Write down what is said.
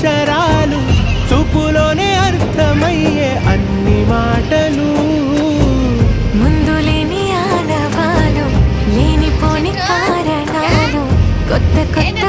అక్షరాలు, చూపులోనే అర్థమయ్యే అన్ని మాటలు. ముందు లేని ఆనవాలు, లేనిపోని కారణాలు, కొత్త కొత్త